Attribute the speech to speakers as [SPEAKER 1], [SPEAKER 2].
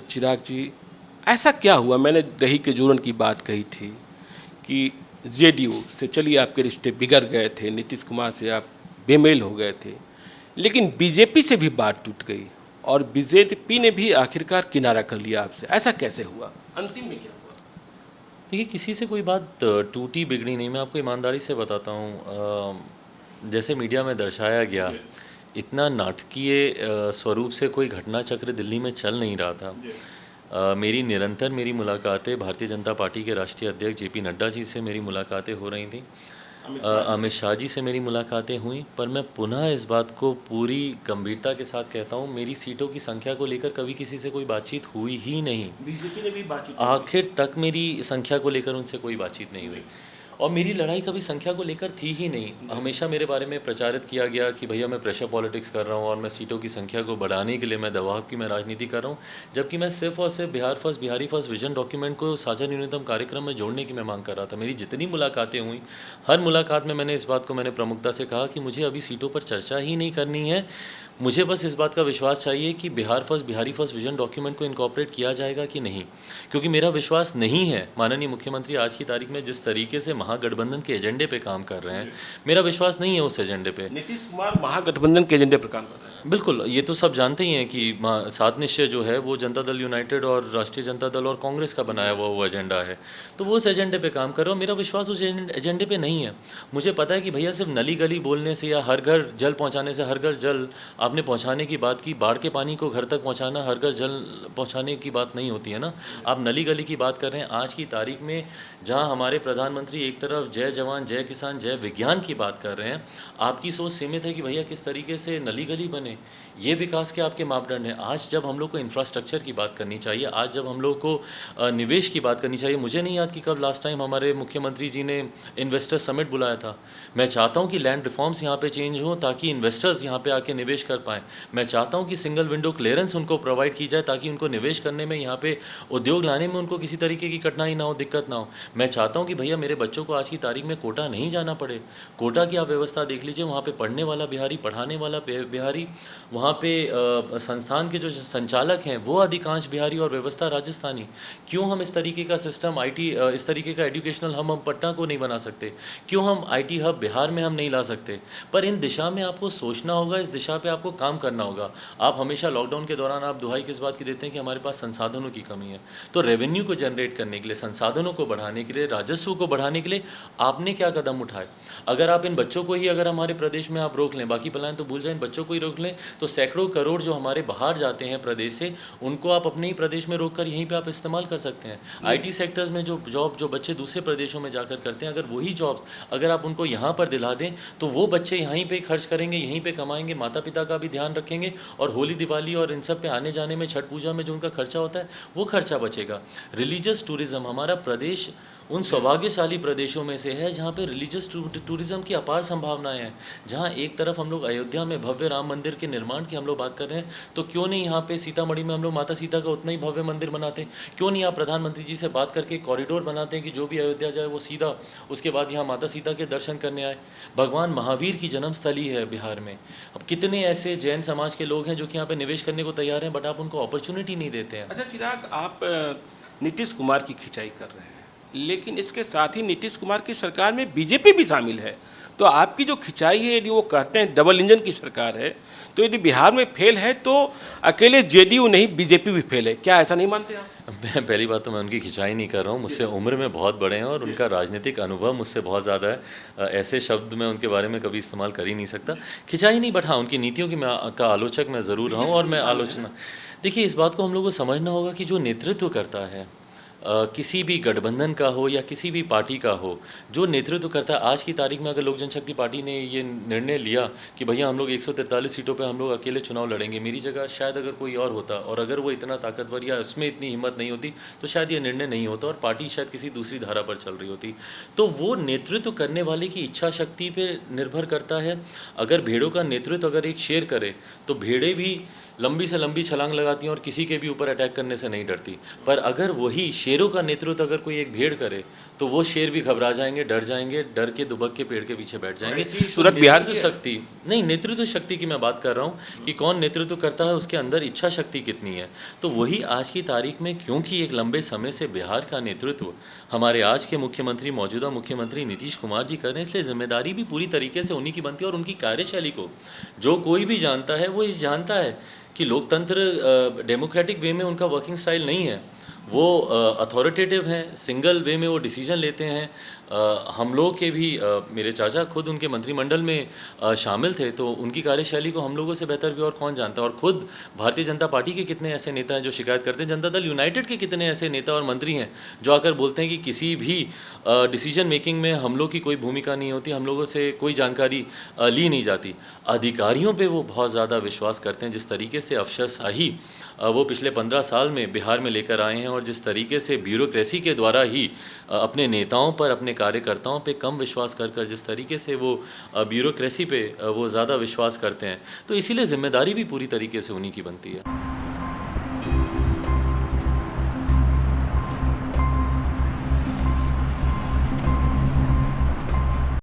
[SPEAKER 1] चिराग जी, ऐसा क्या हुआ? मैंने दही के जूरन की बात कही थी कि जेडीयू से चलिए आपके रिश्ते बिगड़ गए थे, नीतीश कुमार से आप बेमेल हो गए थे, लेकिन बीजेपी से भी बात टूट गई और बीजेपी ने भी आखिरकार किनारा कर लिया आपसे। ऐसा कैसे हुआ? अंतिम में क्या हुआ?
[SPEAKER 2] देखिए, किसी से कोई बात टूटी बिगड़ी नहीं। मैं आपको ईमानदारी से बताता हूँ, जैसे मीडिया में दर्शाया गया, इतना नाटकीय स्वरूप से कोई घटना चक्र दिल्ली में चल नहीं रहा था। मेरी मुलाकातें भारतीय जनता पार्टी के राष्ट्रीय अध्यक्ष जेपी नड्डा जी से मेरी मुलाकातें हो रही थी, अमित शाह जी से मेरी मुलाकातें हुई। पर मैं पुनः इस बात को पूरी गंभीरता के साथ कहता हूँ, मेरी सीटों की संख्या को लेकर कभी किसी से कोई बातचीत हुई ही नहीं।
[SPEAKER 1] बीजेपी ने भी बातचीत
[SPEAKER 2] आखिर तक मेरी संख्या को लेकर उनसे कोई बातचीत नहीं हुई और मेरी लड़ाई कभी संख्या को लेकर थी ही नहीं। हमेशा मेरे बारे में प्रचारित किया गया कि भैया मैं प्रेशर पॉलिटिक्स कर रहा हूँ और मैं सीटों की संख्या को बढ़ाने के लिए मैं दबाव की मैं राजनीति कर रहा हूँ, जबकि मैं सिर्फ और सिर्फ बिहारी फर्स्ट विजन डॉक्यूमेंट को साझा न्यूनतम कार्यक्रम में जोड़ने की मैं मांग कर रहा था। मेरी जितनी मुलाकातें हुई, हर मुलाकात में मैंने इस बात को मैंने प्रमुखता से कहा कि मुझे अभी सीटों पर चर्चा ही नहीं करनी है। मुझे बस इस बात का विश्वास चाहिए कि बिहारी फर्स्ट विजन डॉक्यूमेंट को इनकॉर्पोरेट किया जाएगा कि नहीं, क्योंकि मेरा विश्वास नहीं है माननीय मुख्यमंत्री आज की तारीख में जिस तरीके से महागठबंधन के एजेंडे पे काम कर रहे हैं, मेरा विश्वास नहीं है उस एजेंडे पे।
[SPEAKER 1] नीतीश कुमार महागठबंधन के एजेंडे पर काम कर रहे हैं।
[SPEAKER 2] बिल्कुल, ये तो सब जानते ही हैं कि सात निश्चय जो है वो जनता दल यूनाइटेड और राष्ट्रीय जनता दल और कांग्रेस का बनाया हुआ वो एजेंडा है, तो वो उस एजेंडे पे काम कर रहे हो। मेरा विश्वास उस एजेंडे पे नहीं है। मुझे पता है कि भैया सिर्फ नली गली बोलने से या हर घर जल पहुंचाने से, हर घर जल आपने पहुंचाने की बात की, बाढ़ के पानी को घर तक पहुंचाना हर घर जल पहुंचाने की बात नहीं होती है ना। आप नली गली की बात कर रहे हैं आज की तारीख में, जहां हमारे प्रधानमंत्री एक तरफ जय जवान जय किसान जय विज्ञान की बात कर रहे हैं, आपकी सोच सीमित है कि भैया किस तरीके से नली गली बने, ये विकास के आपके मापदंड हैं। आज जब हम लोग को इंफ्रास्ट्रक्चर की बात करनी चाहिए, आज जब हम लोग को निवेश की बात करनी चाहिए, मुझे नहीं याद कि कब लास्ट टाइम हमारे मुख्यमंत्री जी ने इन्वेस्टर समिट बुलाया था। मैं चाहता हूं कि लैंड रिफॉर्म्स यहाँ पे चेंज हो ताकि इन्वेस्टर्स यहाँ पे आके निवेश कर पाएँ। मैं चाहता हूँ कि सिंगल विंडो क्लियरेंस उनको प्रोवाइड की जाए ताकि उनको निवेश करने में, यहाँ पे उद्योग लाने में उनको किसी तरीके की कठिनाई ना हो, दिक्कत ना हो। मैं चाहता हूँ कि भैया मेरे बच्चों को आज की तारीख में कोटा नहीं जाना पड़े। कोटा की आप व्यवस्था देख लीजिए, वहाँ पे पढ़ने वाला बिहारी, पढ़ाने वाला बिहारी, वहाँ पे संस्थान के जो संचालक हैं वो अधिकांश बिहारी और व्यवस्था राजस्थानी। क्यों हम इस तरीके का सिस्टम आईटी, इस तरीके का एजुकेशनल हम पटना को नहीं बना सकते? क्यों हम आईटी हब बिहार में हम नहीं ला सकते? पर इन दिशा में आपको सोचना होगा, इस दिशा पे आपको काम करना होगा। आप हमेशा लॉकडाउन के दौरान आप दुहाई किस बात की देते हैं कि हमारे पास संसाधनों की कमी है। तो रेवेन्यू को जनरेट करने के लिए, संसाधनों को बढ़ाने के लिए, राजस्व को बढ़ाने के लिए आपने क्या कदम उठाए? अगर आप इन बच्चों को ही अगर हमारे प्रदेश में आप रोक लें, बाकी प्लान तो भूल जाएं, इन बच्चों को ही रोक लें, तो सैकड़ों करोड़ जो हमारे बाहर जाते हैं प्रदेश से, उनको आप अपने ही प्रदेश में रोककर यहीं पे आप इस्तेमाल कर सकते हैं। आईटी सेक्टर्स में जो जॉब जो बच्चे दूसरे प्रदेशों में जाकर करते हैं, अगर वही जॉब्स अगर आप उनको यहाँ पर दिला दें तो वो बच्चे यहीं पे खर्च करेंगे, यहीं पे कमाएंगे, माता पिता का भी ध्यान रखेंगे और होली दिवाली और इन सब पे आने जाने में, छठ पूजा में जो उनका खर्चा होता है वो खर्चा बचेगा। रिलीजियस टूरिज़्म, हमारा प्रदेश उन सौभाग्यशाली प्रदेशों में से है जहाँ पे रिलीजियस टूरिज़्म की अपार संभावनाएं हैं। जहाँ एक तरफ हम लोग अयोध्या में भव्य राम मंदिर के निर्माण की हम लोग बात कर रहे हैं, तो क्यों नहीं यहाँ पे सीतामढ़ी में हम लोग माता सीता का उतना ही भव्य मंदिर बनाते हैं? क्यों नहीं आप प्रधानमंत्री जी से बात करके कॉरिडोर बनाते हैं कि जो भी अयोध्या जाए वो सीधा उसके बाद यहाँ माता सीता के दर्शन करने आए? भगवान महावीर की जन्मस्थली है बिहार में। अब कितने ऐसे जैन समाज के लोग हैं जो कि यहाँ पे निवेश करने को तैयार हैं, बट आप उनको अपॉर्चुनिटी नहीं देते हैं।
[SPEAKER 1] अच्छा चिराग, आप नीतीश कुमार की खिंचाई कर रहे हैं, लेकिन इसके साथ ही नीतीश कुमार की सरकार में बीजेपी भी शामिल है, तो आपकी जो खिंचाई है, यदि वो कहते हैं डबल इंजन की सरकार है, तो यदि बिहार में फेल है तो अकेले जेडीयू नहीं बीजेपी भी फेल है, क्या ऐसा नहीं मानते आप?
[SPEAKER 2] मैं पहली बात तो मैं उनकी खिंचाई नहीं कर रहा हूँ, मुझसे उम्र में बहुत बड़े हैं और उनका राजनीतिक अनुभव मुझसे बहुत ज़्यादा है। ऐसे शब्द मैं उनके बारे में कभी इस्तेमाल कर ही नहीं सकता। खिंचाई नहीं, बट हाँ उनकी नीतियों की का आलोचक मैं ज़रूर रहा हूँ और मैं आलोचना। देखिए, इस बात को हम लोग को समझना होगा कि जो नेतृत्व करता है किसी भी गठबंधन का हो या किसी भी पार्टी का हो, जो नेतृत्व करता है, आज की तारीख में अगर लोक जनशक्ति पार्टी ने ये निर्णय लिया कि भैया हम लोग 143 सीटों पे हम लोग अकेले चुनाव लड़ेंगे, मेरी जगह शायद अगर कोई और होता और अगर वो इतना ताकतवर या उसमें इतनी हिम्मत नहीं होती तो शायद ये निर्णय नहीं होता और पार्टी शायद किसी दूसरी धारा पर चल रही होती। तो वो नेतृत्व करने वाले की इच्छा शक्ति पर निर्भर करता है। अगर भेड़ों का नेतृत्व अगर एक शेर करे तो भेड़ें भी लंबी से लंबी छलांग लगाती हैं और किसी के भी ऊपर अटैक करने से नहीं डरती। पर अगर वही शेरों का नेतृत्व अगर कोई एक भेड़ करे तो वो शेर भी घबरा जाएंगे, डर जाएंगे, डर के दुबक के पेड़ के पीछे बैठ जाएंगे।
[SPEAKER 1] ऐसी सूरत बिहार की है।
[SPEAKER 2] शक्ति नहीं, नेतृत्व शक्ति की मैं बात कर रहा हूँ कि कौन नेतृत्व करता है, उसके अंदर इच्छा शक्ति कितनी है। तो वही आज की तारीख में, क्योंकि एक लंबे समय से बिहार का नेतृत्व हमारे आज के मुख्यमंत्री, मौजूदा मुख्यमंत्री नीतीश कुमार जी कर रहे हैं, इसलिए जिम्मेदारी भी पूरी तरीके से उन्हीं की बनती है। और उनकी कार्यशैली को जो कोई भी जानता है वो इस जानता है कि लोकतंत्र डेमोक्रेटिक वे में उनका वर्किंग स्टाइल नहीं है। वो अथॉरिटेटिव हैं, सिंगल वे में वो डिसीजन लेते हैं। हम लोग के भी मेरे चाचा खुद उनके मंत्रिमंडल में शामिल थे, तो उनकी कार्यशैली को हम लोगों से बेहतर भी और कौन जानता है। और खुद भारतीय जनता पार्टी के कितने ऐसे नेता हैं जो शिकायत करते हैं, जनता दल यूनाइटेड के कितने ऐसे नेता और मंत्री हैं जो आकर बोलते हैं कि किसी भी डिसीजन मेकिंग में हम लोग की कोई भूमिका नहीं होती, हम लोगों से कोई जानकारी ली नहीं जाती। अधिकारियों पे वो बहुत ज़्यादा विश्वास करते हैं। जिस तरीके से अफसरशाही वो पिछले 15 साल में बिहार में लेकर आए हैं और जिस तरीके से ब्यूरोक्रेसी के द्वारा ही अपने नेताओं पर, अपने कार्यकर्ताओं पे कम विश्वास कर जिस तरीके से वो ब्यूरोक्रेसी पे वो ज़्यादा विश्वास करते हैं, तो इसीलिए जिम्मेदारी भी पूरी तरीके से उन्हीं की बनती है।